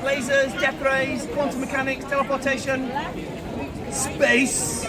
lasers, death rays, quantum mechanics, teleportation, space.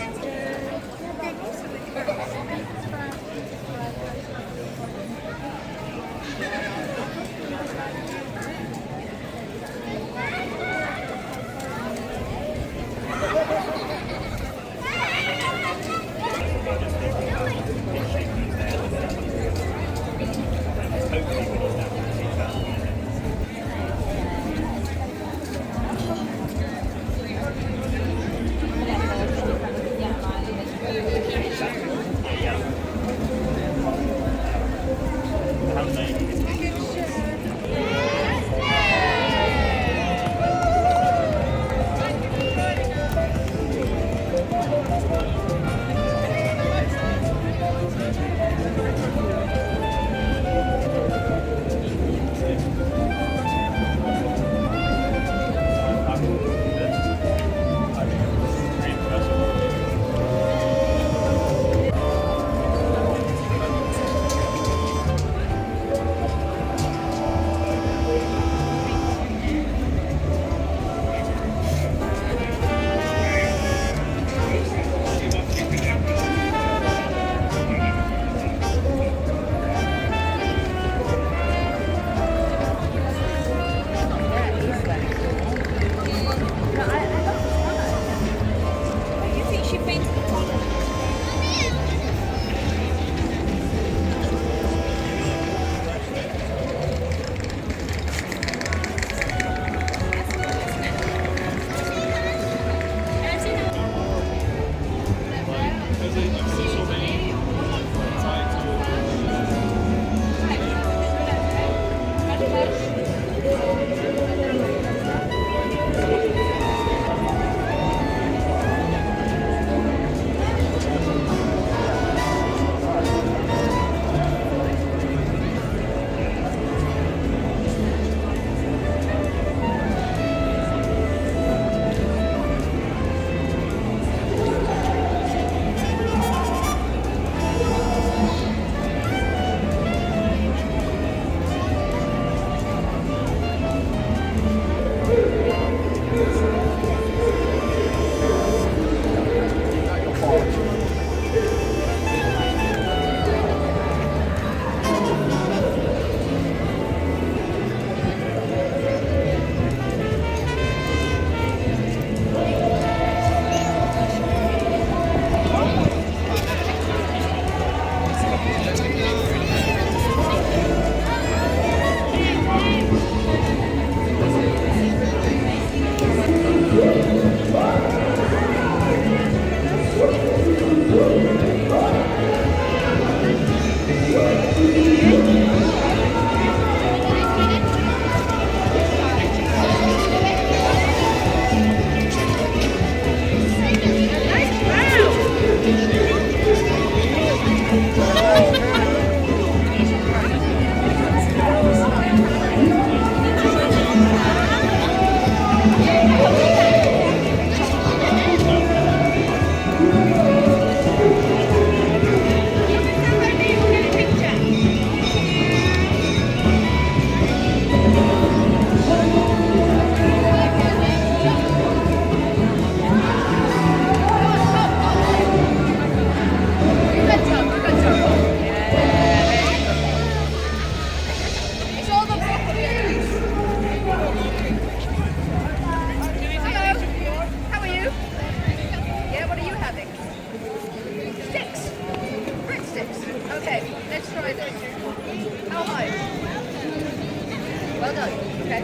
Well done. Okay.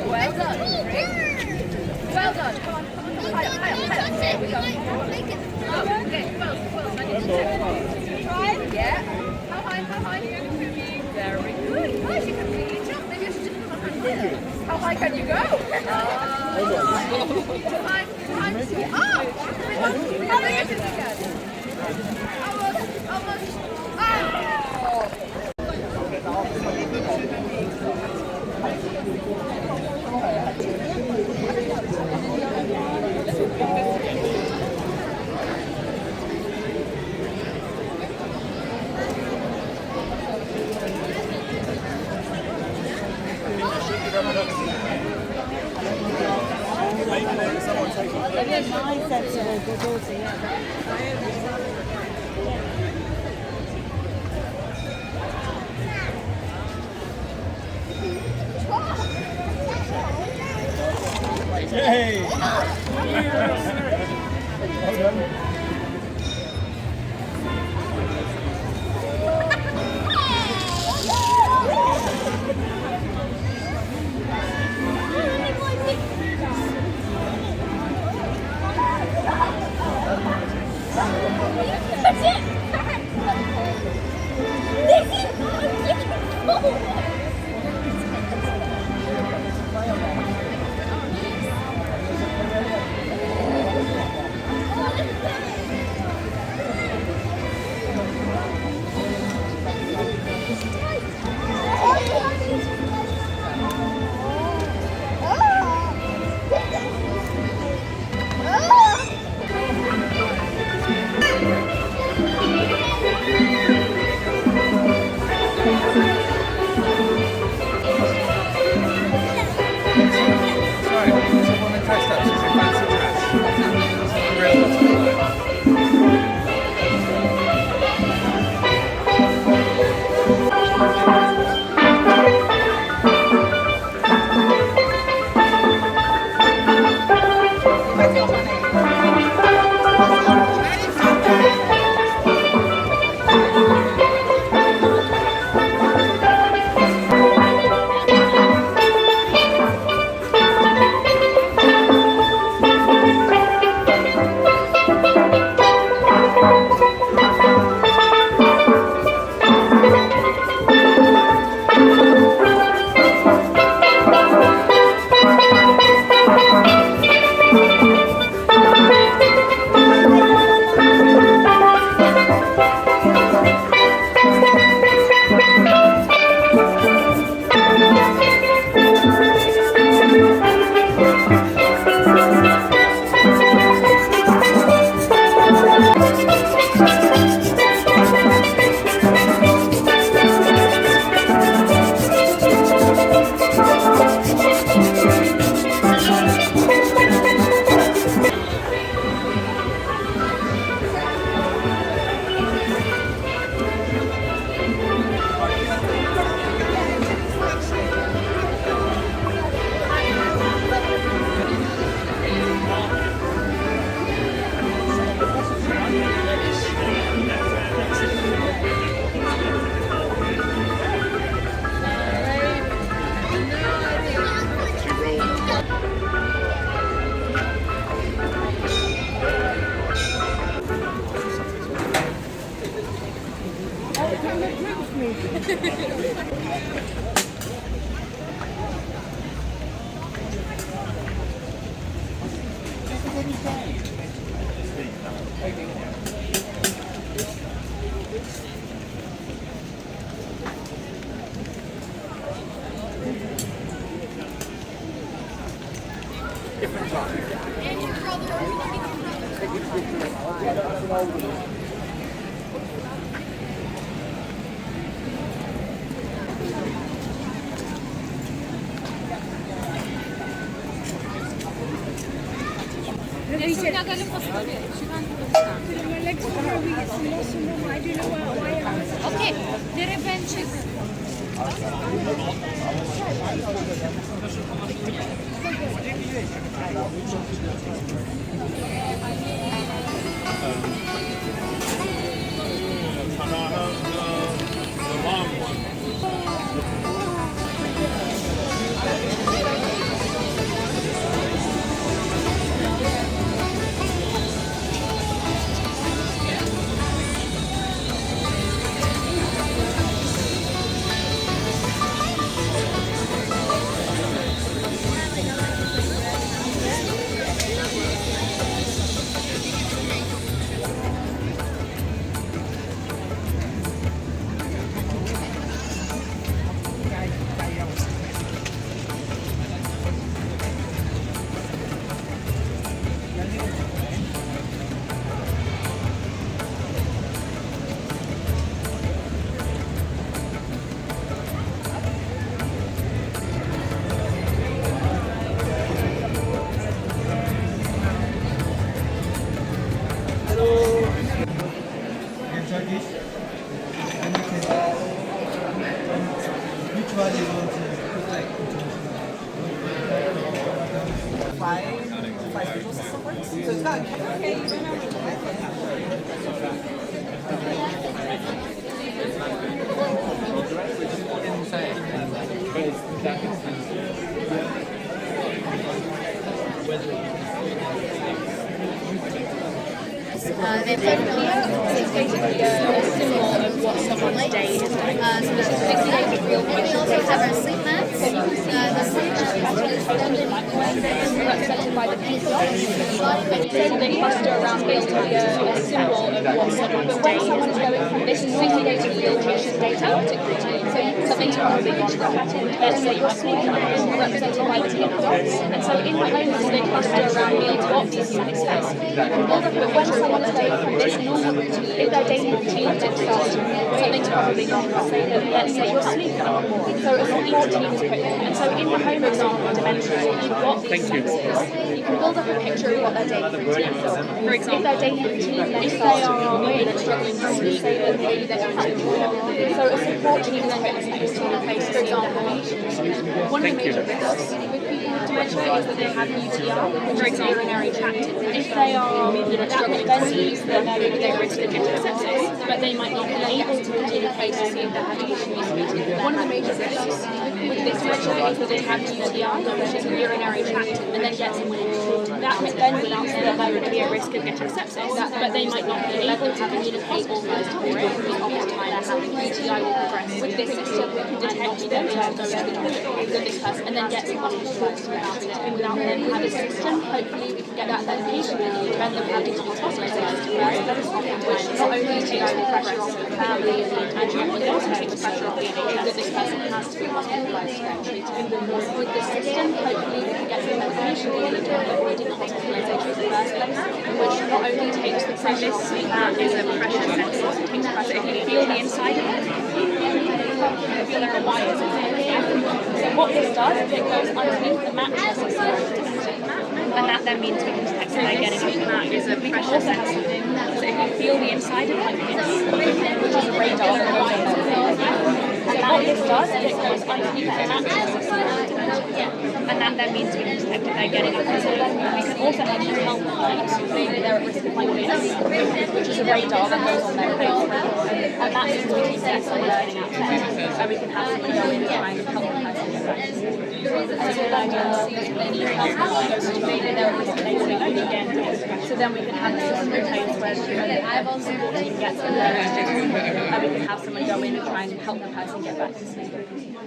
Well done. Great. Well done. Come on. Higher, higher, higher. There we go. Okay, close. I need to check. Try. Yeah. How high? Very good. Oh, she can really jump. Maybe I should just put my hand higher. How high can you go? Too high. Oh! How big is it again? Almost. Oh! My sensible daughter, yeah. Yay! Well done. Okay, the revenge is... five people's support. So it's got They've got here, it's basically a symbol of what someone's day is like. So this is 60 days of real time. We also have our sleep mats. The sleep mat pattern is extended microwave, represented by the pink dots. So they cluster around basically a symbol of what someone's day is like. This is 60 days of real patient data. So something's probably gone wrong. Let's say your sleep mat is represented by the pink dots. And so in the home, they cluster around meal tops and space. You can build up a picture of what their day from this normal routine. If their daily routine did start, something's probably gone wrong. Let's say you're sleeping. So a sleep routine is put in. And so in the home example of dementia, you've got these senses. You can build up a picture of what their daily routine is. For example, if their daily routine then if they are awake and struggling to sleep, say that maybe they're having so a support team then gets used to in place. For example, one of the major risks with people with dementia is that they have UTI, which is urinary tract. If they are struggling to sleep, then maybe they risk of getting sepsis, but they might not be able to continue place to see if they're having issues. One of the major risks with this dementia is that they have UTI, which is urinary tract, and then gets infected. That then means that they would be at risk of getting sepsis, but they might not be able to communicate all those for it, because often time they're having UTI will progress. With this system, we can detect them and go to this person, and then get someone hospitalised without them having a system. Hopefully, we can get that medication and prevent them having to be hospitalised, which not only takes the pressure off the family and the individual, but it also takes the pressure off the NHS that this person has to be hospitalised to get treated. With this system, hopefully, we can get some medication and avoiding hospitalisation in the first place, which not only takes the pressure off the family, is a pressure sensor, it takes the pressure. If you feel the inside of it, you feel there are wires in there. So what this does is it goes underneath the mattress and that then means we can detect that they're getting it. That is a pressure sensor. So if you feel the inside of like this, which is a radar, and what this does is it goes underneath the mattress and that then means we can detect that they're getting it. So we can also actually help them night. Maybe they're at risk of like this, which is a radar that goes on their face. And that means we can see someone getting upset. So we can have someone go in and try and help the person get back to sleep. And a good idea is they need help, maybe they're at risk of again. So then we can have a system in place where I've also gets them there and we can have someone go in and try and help the person get back to sleep.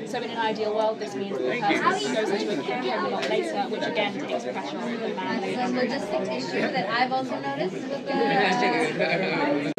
So in an ideal world, this means that the person goes into a care home a lot later, which again takes pressure off the family. A logistic issue that I've also noticed with the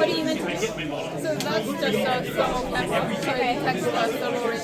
What do you mean? So that's just a thermal camera. So it detects the thermal